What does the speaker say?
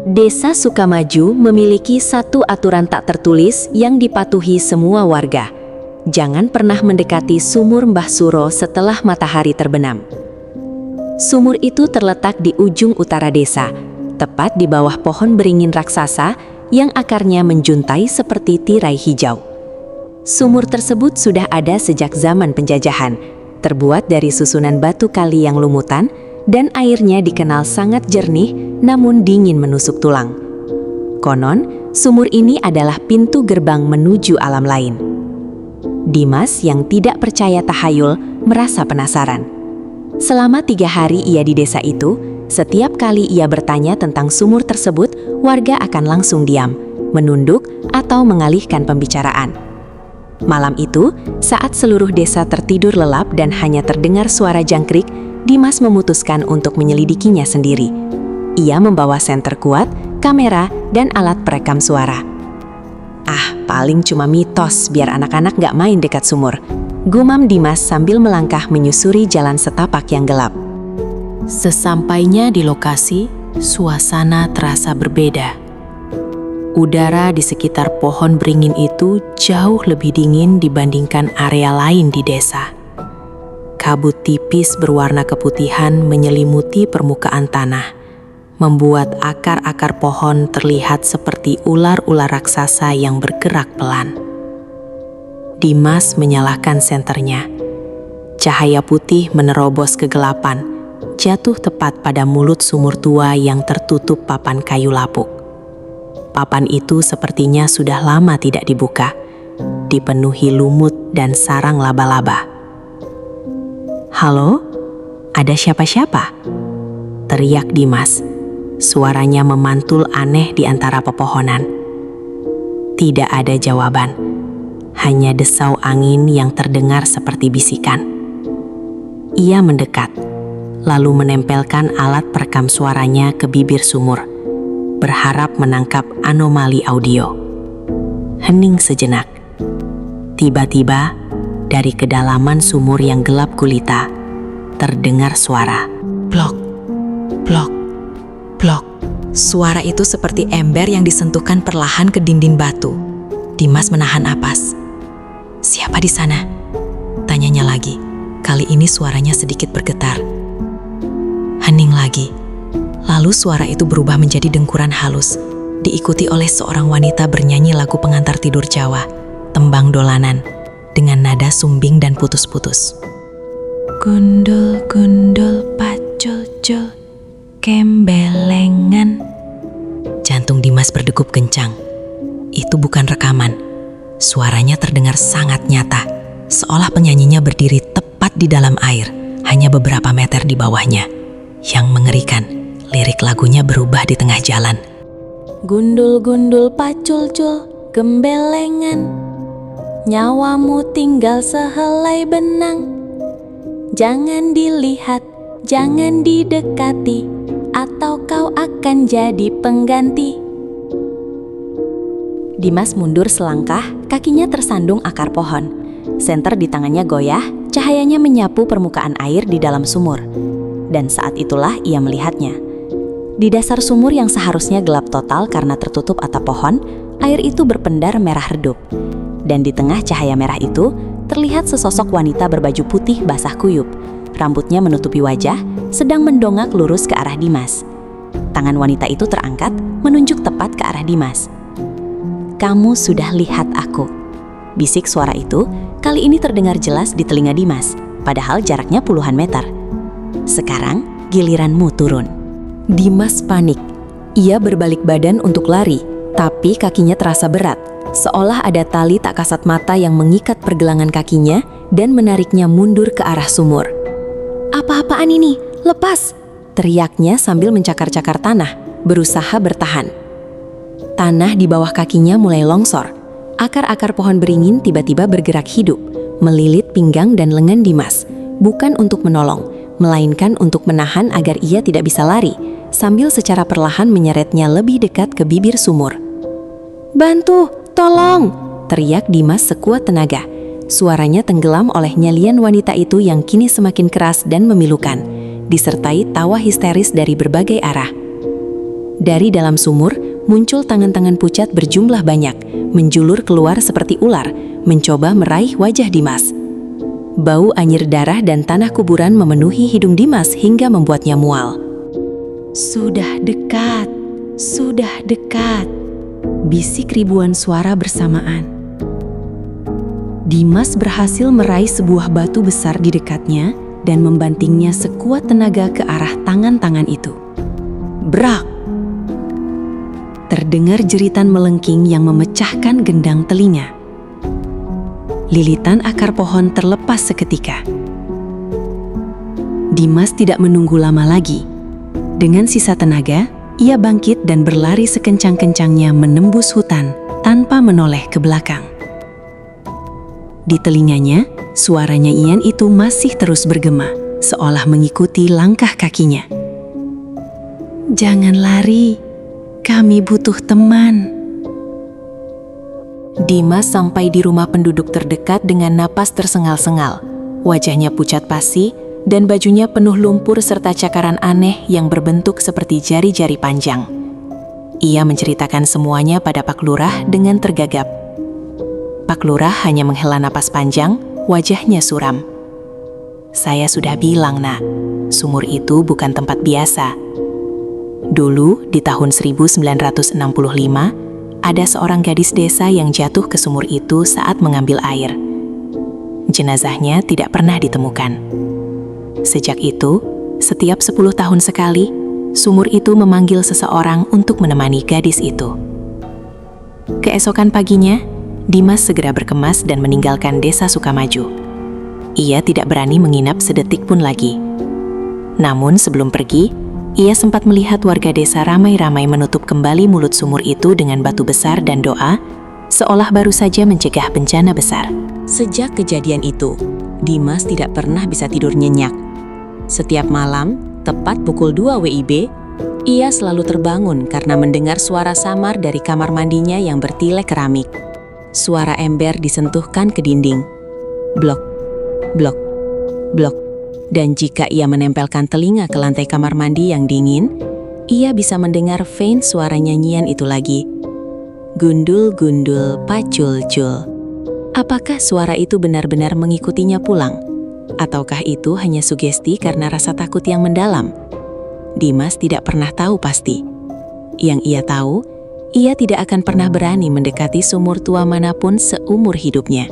Desa Sukamaju memiliki satu aturan tak tertulis yang dipatuhi semua warga. Jangan pernah mendekati sumur Mbah Suro setelah matahari terbenam. Sumur itu terletak di ujung utara desa, tepat di bawah pohon beringin raksasa yang akarnya menjuntai seperti tirai hijau. Sumur tersebut sudah ada sejak zaman penjajahan, terbuat dari susunan batu kali yang lumutan, dan airnya dikenal sangat jernih namun dingin menusuk tulang. Konon, sumur ini adalah pintu gerbang menuju alam lain. Dimas yang tidak percaya tahayul merasa penasaran. Selama 3 hari ia di desa itu, setiap kali ia bertanya tentang sumur tersebut, warga akan langsung diam, menunduk, atau mengalihkan pembicaraan. Malam itu, saat seluruh desa tertidur lelap dan hanya terdengar suara jangkrik, Dimas memutuskan untuk menyelidikinya sendiri. Ia membawa senter kuat, kamera, dan alat perekam suara. Paling cuma mitos biar anak-anak nggak main dekat sumur, gumam Dimas sambil melangkah menyusuri jalan setapak yang gelap. Sesampainya di lokasi, suasana terasa berbeda. Udara di sekitar pohon beringin itu jauh lebih dingin dibandingkan area lain di desa. Kabut tipis berwarna keputihan menyelimuti permukaan tanah, membuat akar-akar pohon terlihat seperti ular-ular raksasa yang bergerak pelan. Dimas menyalakan senternya. Cahaya putih menerobos kegelapan, jatuh tepat pada mulut sumur tua yang tertutup papan kayu lapuk. Papan itu sepertinya sudah lama tidak dibuka, dipenuhi lumut dan sarang laba-laba. "Halo? Ada siapa-siapa?" teriak Dimas. Suaranya memantul aneh di antara pepohonan. Tidak ada jawaban, hanya desau angin yang terdengar seperti bisikan. Ia mendekat, lalu menempelkan alat perekam suaranya ke bibir sumur, berharap menangkap anomali audio. Hening sejenak. Tiba-tiba, dari kedalaman sumur yang gelap gulita, terdengar suara. Plok, plok, plok. Suara itu seperti ember yang disentuhkan perlahan ke dinding batu. Dimas menahan napas. "Siapa di sana?" tanyanya lagi. Kali ini suaranya sedikit bergetar. Hening lagi. Lalu suara itu berubah menjadi dengkuran halus, diikuti oleh seorang wanita bernyanyi lagu pengantar tidur Jawa, tembang dolanan, dengan nada sumbing dan putus-putus. "Gundul, gundul, pacul-cul, kembelengan." Jantung Dimas berdegup kencang. Itu bukan rekaman. Suaranya terdengar sangat nyata, seolah penyanyinya berdiri tepat di dalam air, hanya beberapa meter di bawahnya. Yang mengerikan, lirik lagunya berubah di tengah jalan. "Gundul-gundul pacul-cul, gembelengan, nyawamu tinggal sehelai benang. Jangan dilihat, jangan didekati, atau kau akan jadi pengganti." Dimas mundur selangkah, kakinya tersandung akar pohon. Senter di tangannya goyah, cahayanya menyapu permukaan air di dalam sumur. Dan saat itulah ia melihatnya. Di dasar sumur yang seharusnya gelap total karena tertutup atap pohon, air itu berpendar merah redup. Dan di tengah cahaya merah itu, terlihat sesosok wanita berbaju putih basah kuyup. Rambutnya menutupi wajah, sedang mendongak lurus ke arah Dimas. Tangan wanita itu terangkat, menunjuk tepat ke arah Dimas. "Kamu sudah lihat aku," bisik suara itu, kali ini terdengar jelas di telinga Dimas, padahal jaraknya puluhan meter. "Sekarang, giliranmu turun." Dimas panik. Ia berbalik badan untuk lari, tapi kakinya terasa berat, seolah ada tali tak kasat mata yang mengikat pergelangan kakinya dan menariknya mundur ke arah sumur. "Apa-apaan ini? Lepas!" teriaknya sambil mencakar-cakar tanah, berusaha bertahan. Tanah di bawah kakinya mulai longsor. Akar-akar pohon beringin tiba-tiba bergerak hidup, melilit pinggang dan lengan Dimas, bukan untuk menolong, melainkan untuk menahan agar ia tidak bisa lari, sambil secara perlahan menyeretnya lebih dekat ke bibir sumur. "Bantu! Tolong!" teriak Dimas sekuat tenaga. Suaranya tenggelam oleh nyalian wanita itu yang kini semakin keras dan memilukan, disertai tawa histeris dari berbagai arah. Dari dalam sumur, muncul tangan-tangan pucat berjumlah banyak, menjulur keluar seperti ular, mencoba meraih wajah Dimas. Bau anyir darah dan tanah kuburan memenuhi hidung Dimas hingga membuatnya mual. Sudah dekat, bisik ribuan suara bersamaan. Dimas berhasil meraih sebuah batu besar di dekatnya dan membantingnya sekuat tenaga ke arah tangan-tangan itu. Brak! Terdengar jeritan melengking yang memecahkan gendang telinga. Lilitan akar pohon terlepas seketika. Dimas tidak menunggu lama lagi. Dengan sisa tenaga, ia bangkit dan berlari sekencang-kencangnya menembus hutan tanpa menoleh ke belakang. Di telinganya, suara nyanyian itu masih terus bergema, seolah mengikuti langkah kakinya. Jangan lari, kami butuh teman. Dimas sampai di rumah penduduk terdekat dengan napas tersengal-sengal. Wajahnya pucat pasi dan bajunya penuh lumpur serta cakaran aneh yang berbentuk seperti jari-jari panjang. Ia menceritakan semuanya pada Pak Lurah dengan tergagap. Pak Lurah hanya menghela napas panjang, wajahnya suram. Saya sudah bilang, Nak, sumur itu bukan tempat biasa. Dulu, di tahun 1965, ada seorang gadis desa yang jatuh ke sumur itu saat mengambil air. Jenazahnya tidak pernah ditemukan. Sejak itu, setiap 10 tahun sekali, sumur itu memanggil seseorang untuk menemani gadis itu. Keesokan paginya, Dimas segera berkemas dan meninggalkan desa Sukamaju. Ia tidak berani menginap sedetik pun lagi. Namun sebelum pergi, ia sempat melihat warga desa ramai-ramai menutup kembali mulut sumur itu dengan batu besar dan doa, seolah baru saja mencegah bencana besar. Sejak kejadian itu, Dimas tidak pernah bisa tidur nyenyak. Setiap malam, tepat pukul 2 WIB, ia selalu terbangun karena mendengar suara samar dari kamar mandinya yang bertilek keramik. Suara ember disentuhkan ke dinding. Blok, blok, blok. Dan jika ia menempelkan telinga ke lantai kamar mandi yang dingin, ia bisa mendengar faint suara nyanyian itu lagi. Gundul-gundul, pacul-cul. Apakah suara itu benar-benar mengikutinya pulang? Ataukah itu hanya sugesti karena rasa takut yang mendalam? Dimas tidak pernah tahu pasti. Yang ia tahu, ia tidak akan pernah berani mendekati sumur tua manapun seumur hidupnya.